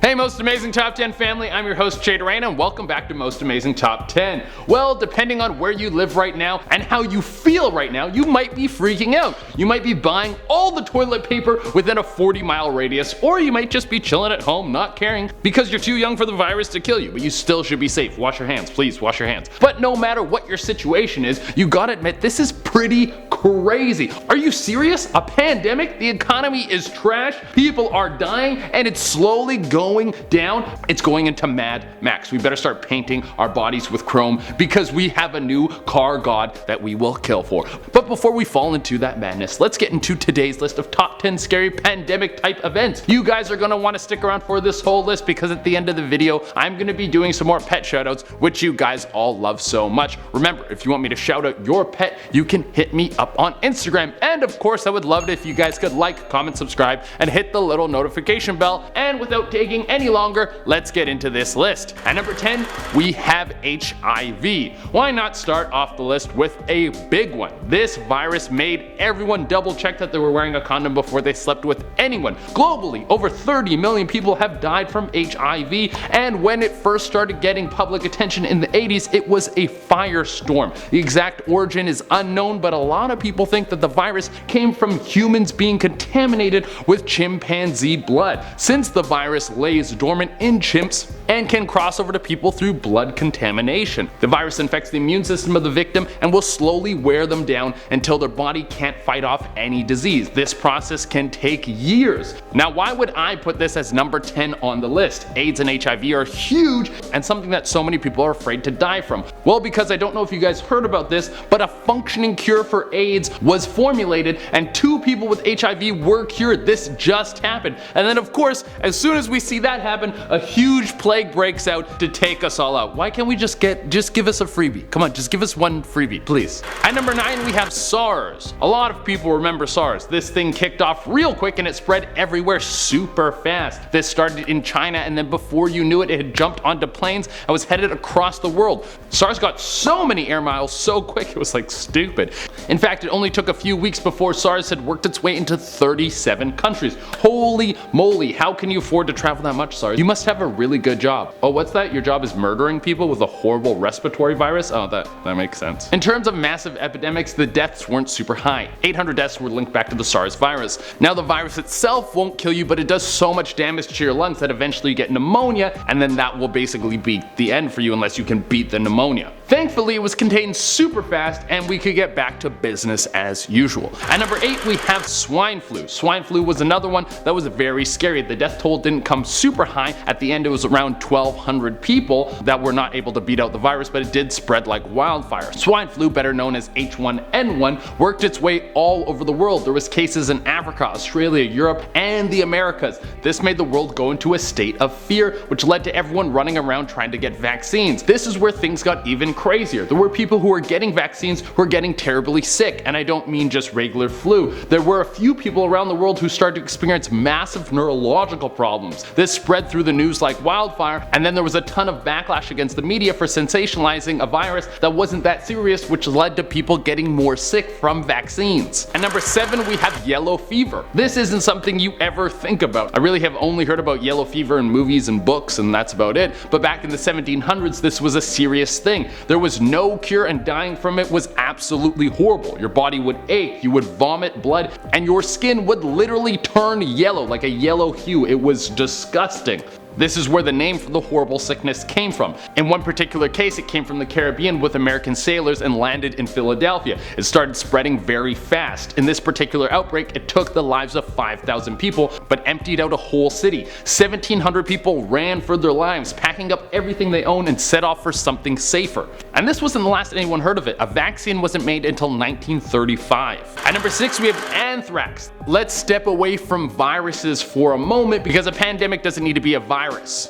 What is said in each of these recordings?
Hey Most Amazing Top 10 family, I'm your host Jay Durana and welcome back to Most Amazing Top 10. Well, depending on where you live right now and how you feel right now, you might be freaking out. You might be buying all the toilet paper within a 40-mile radius, or you might just be chilling at home not caring because you're too young for the virus to kill you, but you still should be safe. Wash your hands, please wash your hands. But no matter what your situation is, you gotta admit this is pretty crazy. Are you serious? A pandemic? The economy is trash, people are dying, and it's slowly going down. It's going into Mad Max. We better start painting our bodies with chrome because we have a new car god that we will kill for. But before we fall into that madness, let's get into today's list of top 10 scary pandemic type events. You guys are gonna want to stick around for this whole list because at the end of the video, I'm gonna be doing some more pet shoutouts, which you guys all love so much. Remember, if you want me to shout out your pet, you can hit me up on Instagram. And of course, I would love it if you guys could like, comment, subscribe, and hit the little notification bell. And without taking any longer, let's get into this list. At number 10, we have HIV. Why not start off the list with a big one? This virus made everyone double check that they were wearing a condom before they slept with anyone. Globally, over 30 million people have died from HIV, and when it first started getting public attention in the 80s, it was a firestorm. The exact origin is unknown, but a lot of people think that the virus came from humans being contaminated with chimpanzee blood, since the virus lays dormant in chimps and can cross over to people through blood contamination. The virus infects the immune system of the victim and will slowly wear them down until their body can't fight off any disease. This process can take years. Now, why would I put this as number 10 on the list? AIDS and HIV are huge and something that so many people are afraid to die from. Well, because I don't know if you guys heard about this, but a functioning cure for AIDS was formulated and 2 people with HIV were cured. This just happened. And then of course, as soon as we see that happen, a huge plague breaks out to take us all out. Why can't we just give us a freebie? Come on, just give us one freebie, please. At number 9, we have SARS. A lot of people remember SARS. This thing kicked off real quick and it spread everywhere super fast. This started in China and then before you knew it, it had jumped onto planes and was headed across the world. SARS got so many air miles so quick, it was like stupid. In fact, it only took a few weeks before SARS had worked its way into 37 countries. Holy moly, how can you afford to travel that much, SARS? You must have a really good job. Oh, what's that? Your job is murdering people with a horrible respiratory virus? Oh, that makes sense. In terms of massive epidemics, the deaths weren't super high. 800 deaths were linked back to the SARS virus. Now, the virus itself won't kill you, but it does so much damage to your lungs that eventually you get pneumonia, and then that will basically be the end for you unless you can beat the pneumonia. Thankfully, it was contained super fast and we could get back to business as usual. At number 8, we have swine flu. Swine flu was another one that was very scary. The death toll didn't come super high. At the end, it was around 1,200 people that were not able to beat out the virus, but it did spread like wildfire. Swine flu, better known as H1N1, worked its way all over the world. There was cases in Africa, Australia, Europe, and the Americas. This made the world go into a state of fear, which led to everyone running around trying to get vaccines. This is where things got even crazier. There were people who were getting vaccines who were getting terribly sick, and I don't mean just regular flu. There were a few people around the world who started to experience massive neurological problems. This spread through the news like wildfire, and then there was a ton of backlash against the media for sensationalizing a virus that wasn't that serious, which led to people getting more sick from vaccines. At number 7, we have yellow fever. This isn't something you ever think about. I really have only heard about yellow fever in movies and books, and that's about it. But back in the 1700s, this was a serious thing. There was no cure and dying from it was absolutely horrible. Your body would ache, you would vomit blood, and your skin would literally turn yellow, like a yellow hue. It was disgusting. This is where the name for the horrible sickness came from. In one particular case, it came from the Caribbean with American sailors and landed in Philadelphia. It started spreading very fast. In this particular outbreak, it took the lives of 5,000 people, but emptied out a whole city. 1,700 people ran for their lives, packing up everything they owned and set off for something safer. And this wasn't the last anyone heard of it. A vaccine wasn't made until 1935. At number 6, we have anthrax. Let's step away from viruses for a moment because a pandemic doesn't need to be a virus.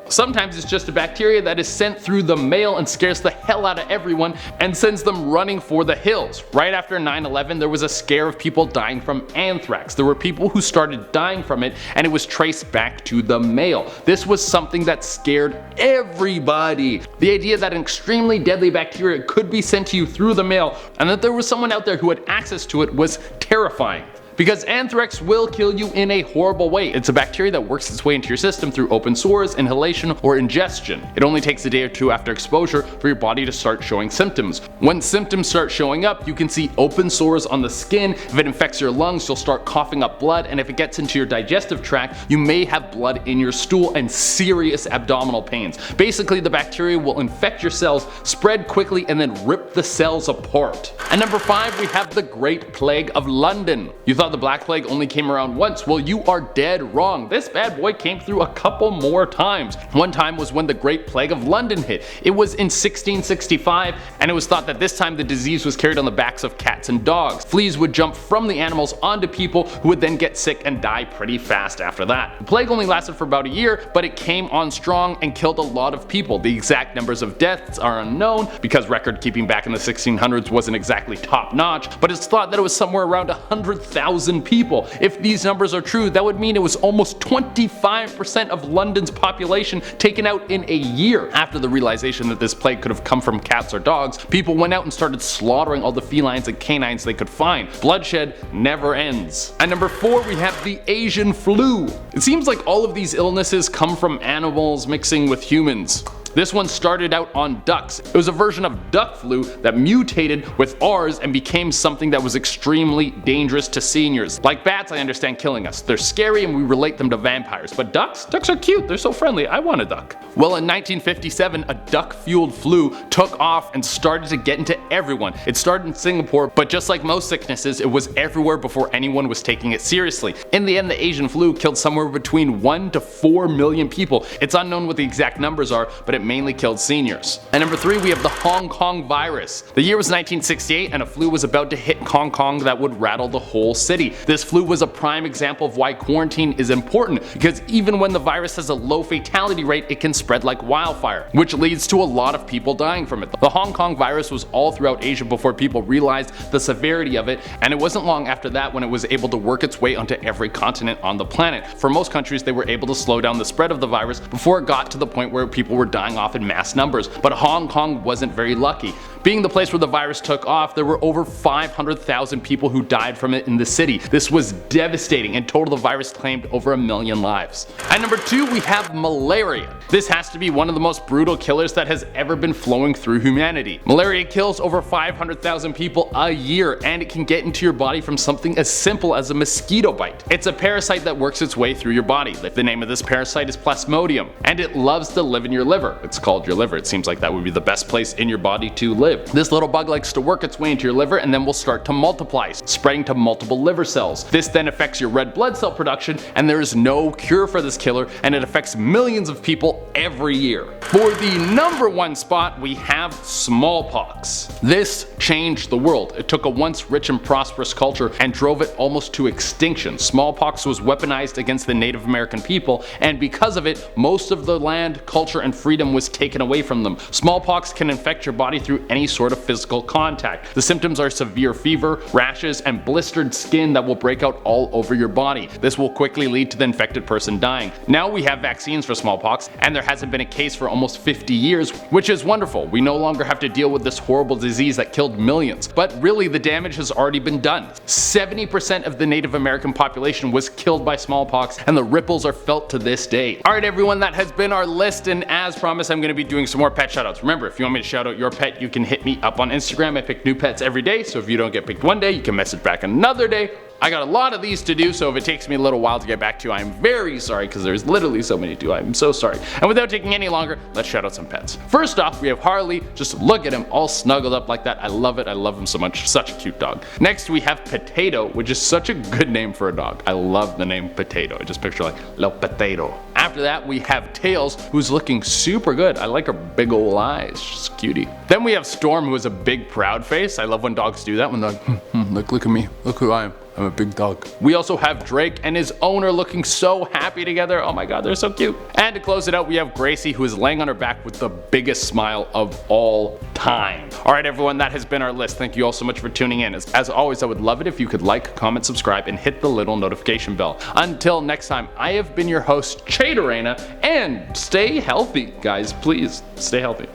Sometimes it's just a bacteria that is sent through the mail and scares the hell out of everyone and sends them running for the hills. Right after 9/11, there was a scare of people dying from anthrax. There were people who started dying from it and it was traced back to the mail. This was something that scared everybody. The idea that an extremely deadly bacteria could be sent to you through the mail and that there was someone out there who had access to it was terrifying. Because anthrax will kill you in a horrible way. It's a bacteria that works its way into your system through open sores, inhalation, or ingestion. It only takes a day or two after exposure for your body to start showing symptoms. When symptoms start showing up, you can see open sores on the skin. If it infects your lungs, you'll start coughing up blood, and if it gets into your digestive tract, you may have blood in your stool and serious abdominal pains. Basically, the bacteria will infect your cells, spread quickly, and then rip the cells apart. At number 5, we have the Great Plague of London. You thought the Black Plague only came around once? Well, you are dead wrong. This bad boy came through a couple more times. One time was when the Great Plague of London hit. It was in 1665, and it was thought that this time the disease was carried on the backs of cats and dogs. Fleas would jump from the animals onto people, who would then get sick and die pretty fast after that. The plague only lasted for about a year, but it came on strong and killed a lot of people. The exact numbers of deaths are unknown, because record keeping back in the 1600s wasn't exactly top notch, but it's thought that it was somewhere around 100,000 people. If these numbers are true, that would mean it was almost 25% of London's population taken out in a year. After the realization that this plague could have come from cats or dogs, people went out and started slaughtering all the felines and canines they could find. Bloodshed never ends. At number 4, we have the Asian flu. It seems like all of these illnesses come from animals mixing with humans. This one started out on ducks. It was a version of duck flu that mutated with ours and became something that was extremely dangerous to seniors. Like bats, I understand killing us. They're scary and we relate them to vampires, but ducks are cute, they're so friendly, I want a duck. Well, in 1957, a duck-fueled flu took off and started to get into everyone. It started in Singapore, but just like most sicknesses, it was everywhere before anyone was taking it seriously. In the end, the Asian flu killed somewhere between 1 to 4 million people. It's unknown what the exact numbers are, but it mainly killed seniors. At number 3, we have the Hong Kong virus. The year was 1968, and a flu was about to hit Hong Kong that would rattle the whole city. This flu was a prime example of why quarantine is important, because even when the virus has a low fatality rate, it can spread like wildfire, which leads to a lot of people dying from it. The Hong Kong virus was all throughout Asia before people realized the severity of it, and it wasn't long after that when it was able to work its way onto every continent on the planet. For most countries, they were able to slow down the spread of the virus before it got to the point where people were dying off in mass numbers, but Hong Kong wasn't very lucky. Being the place where the virus took off, there were over 500,000 people who died from it in the city. This was devastating. In total, the virus claimed over 1 million lives. At number 2, we have malaria. This has to be one of the most brutal killers that has ever been flowing through humanity. Malaria kills over 500,000 people a year, and it can get into your body from something as simple as a mosquito bite. It's a parasite that works its way through your body. The name of this parasite is Plasmodium, and it loves to live in your liver. It's called your liver. It seems like that would be the best place in your body to live. This little bug likes to work its way into your liver and then will start to multiply, spreading to multiple liver cells. This then affects your red blood cell production, and there is no cure for this killer, and it affects millions of people every year. For the number 1 spot, we have smallpox. This changed the world. It took a once rich and prosperous culture and drove it almost to extinction. Smallpox was weaponized against the Native American people, and because of it, most of the land, culture, and freedom was taken away from them. Smallpox can infect your body through any sort of physical contact. The symptoms are severe fever, rashes, and blistered skin that will break out all over your body. This will quickly lead to the infected person dying. Now we have vaccines for smallpox, and there hasn't been a case for almost 50 years, which is wonderful. We no longer have to deal with this horrible disease that killed millions. But really, the damage has already been done. 70% of the Native American population was killed by smallpox, and the ripples are felt to this day. Alright everyone, that has been our list, and as promised, I'm going to be doing some more pet shoutouts. Remember, if you want me to shout out your pet, you can hit me up on Instagram. I pick new pets every day, so if you don't get picked one day, you can message back another day. I got a lot of these to do, so if it takes me a little while to get back to you, I'm very sorry, because there's literally so many to do. I'm so sorry. And without taking any longer, let's shout out some pets. First off, we have Harley. Just look at him, all snuggled up like that. I love it. I love him so much. Such a cute dog. Next, we have Potato, which is such a good name for a dog. I love the name Potato. I just picture like, little potato. After that, we have Tails, who's looking super good. I like her big ol' eyes. She's a cutie. Then we have Storm, who has a big proud face. I love when dogs do that, when they're like, look at me. Look who I am. I'm a big dog. We also have Drake and his owner looking so happy together. Oh my god, they're so cute. And to close it out, we have Gracie, who is laying on her back with the biggest smile of all time. Alright everyone, that has been our list. Thank you all so much for tuning in. As always, I would love it if you could like, comment, subscribe, and hit the little notification bell. Until next time, I have been your host, Chayderena, and stay healthy, guys. Please, stay healthy.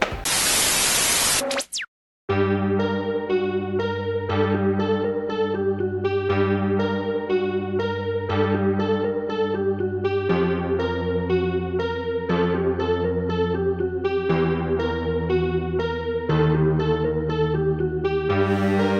bye.